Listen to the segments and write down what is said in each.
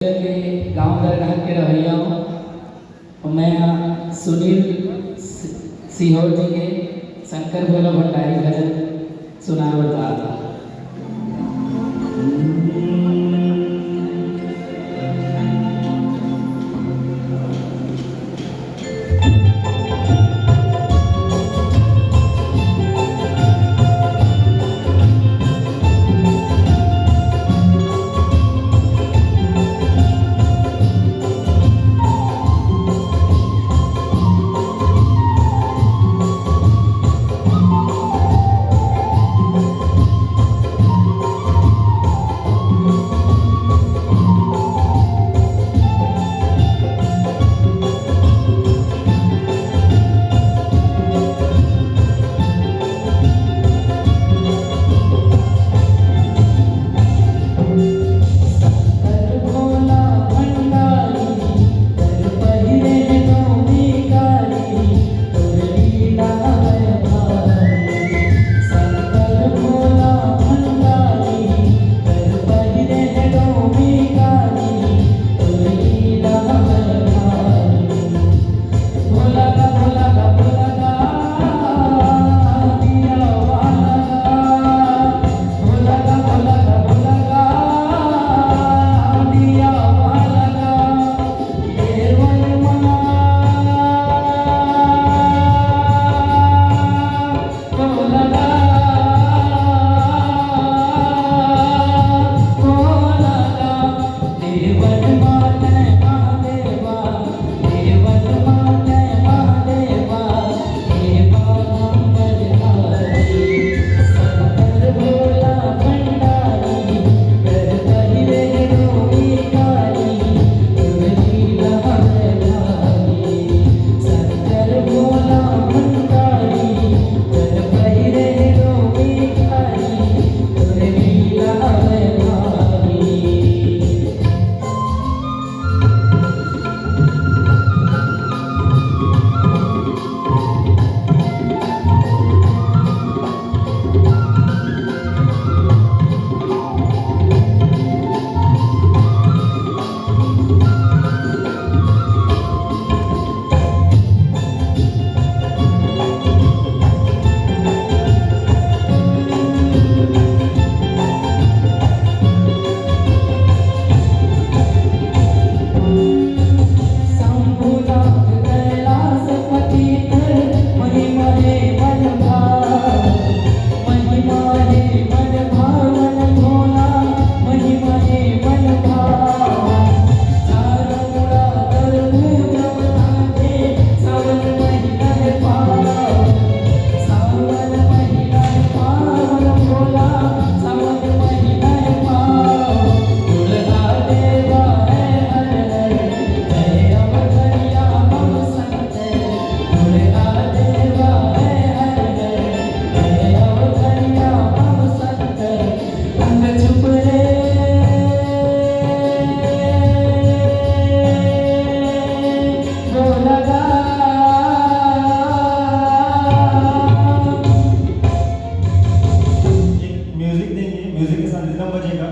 के गांव दरगाह के रवैया हूँ। मैं सुनील सिहोर जी के शंकर भोला भंडारी भजन सुना बता था।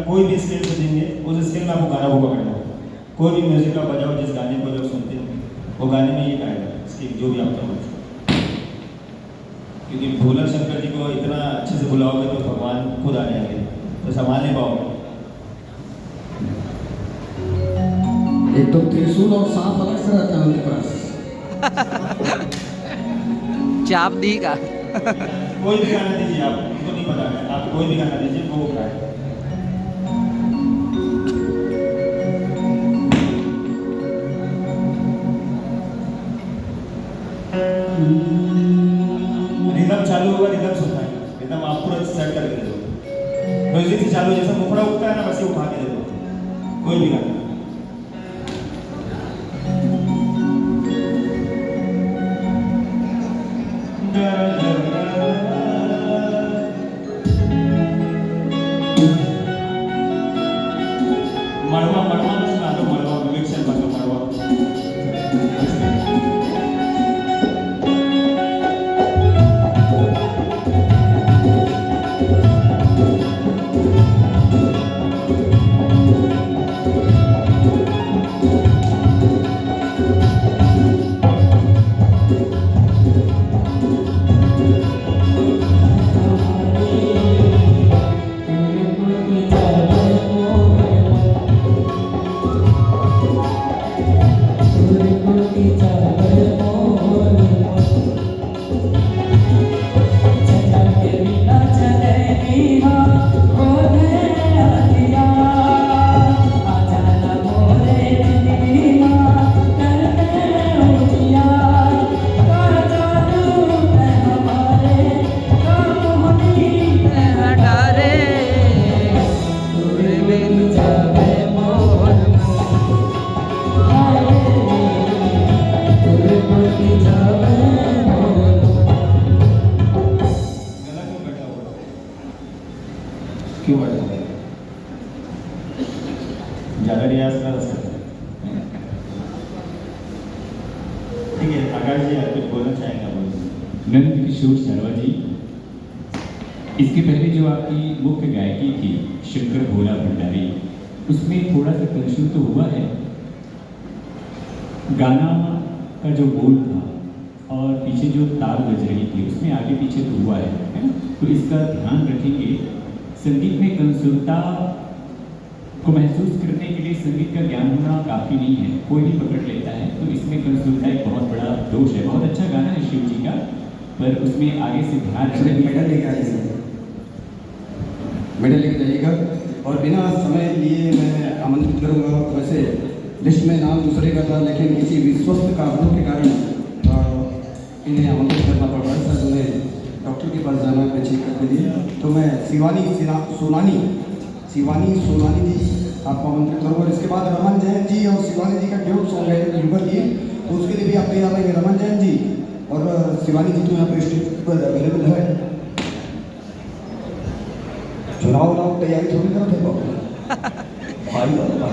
कोई भी स्केल पे देंगे उस स्केल में आपको गाना को पकड़ना है। कोई भी म्यूजिक का बजाओ जिस गाने को लोग सुनते हैं वो गाने में ये गाएगा स्केल जो भी आप समझ, क्योंकि भोला शंकर जी को इतना अच्छे से बुलाओगे तो भगवान खुद आ जाएंगे, तो संभाल नहीं पाओगे। एक तो त्रिशूल और सांप अलग से रहता है उनके पास। चाप दी का कोई भी गाना दीजिए, आप उनको नहीं पता है, आप कोई भी गाना दीजिए वो गाए। रिदम चालू होगा, रिदम सुनना है, रिदम आप पूरा सेट करके दे दो। म्यूजिक से चालू जैसे मुखड़ा उठता है ना वैसे उठा के दे दो कोई भी गाना। जी कुछ बोलना चाहेंगे आप? नंद किशोर शर्मा जी, इसके पहले जो आपकी मुख्य गायकी थी शंकर भोला भंडारी, उसमें थोड़ा सा कंफ्यूज तो हुआ है। गाना का जो बोल था और पीछे जो ताल बज रही थी उसमें आगे पीछे तो हुआ है ना? तो इसका ध्यान रखेंगे। संगीत में कंसुलता को महसूस करने के लिए संगीत का ज्ञान होना काफ़ी नहीं है, कोई भी पकड़ लेता है। तो इसमें कंसुलता एक बहुत बड़ा दोष है। बहुत अच्छा गाना है शिव जी का, पर उसमें आगे से ध्यान रखेंगे। मेडल लेके आइएगा, मेडल लेके जाइएगा। और बिना समय लिए मैं आमंत्रित करूँगा। वैसे लिस्ट में नाम दूसरे का था, लेकिन किसी विश्वस्त कारणों के कारण इन्हें आमंत्रित करना पड़ रहा है। सर उन्हें डॉक्टर के पास जाना है चेक करने के लिए। तो मैं शिवानी सोनानी जी आपको आमंत्रित करूँगा। और इसके बाद रमन जैन जी और शिवानी जी का ड्यूट सॉन्ग है युगल जी, तो उसके लिए भी आप तैयार रहेंगे रमन जैन जी। और शिवानी जी तो यहाँ पर स्टेज पर अवेलेबल है। चुनाव तैयारी थोड़ी करते थे बाबू भाई नत्र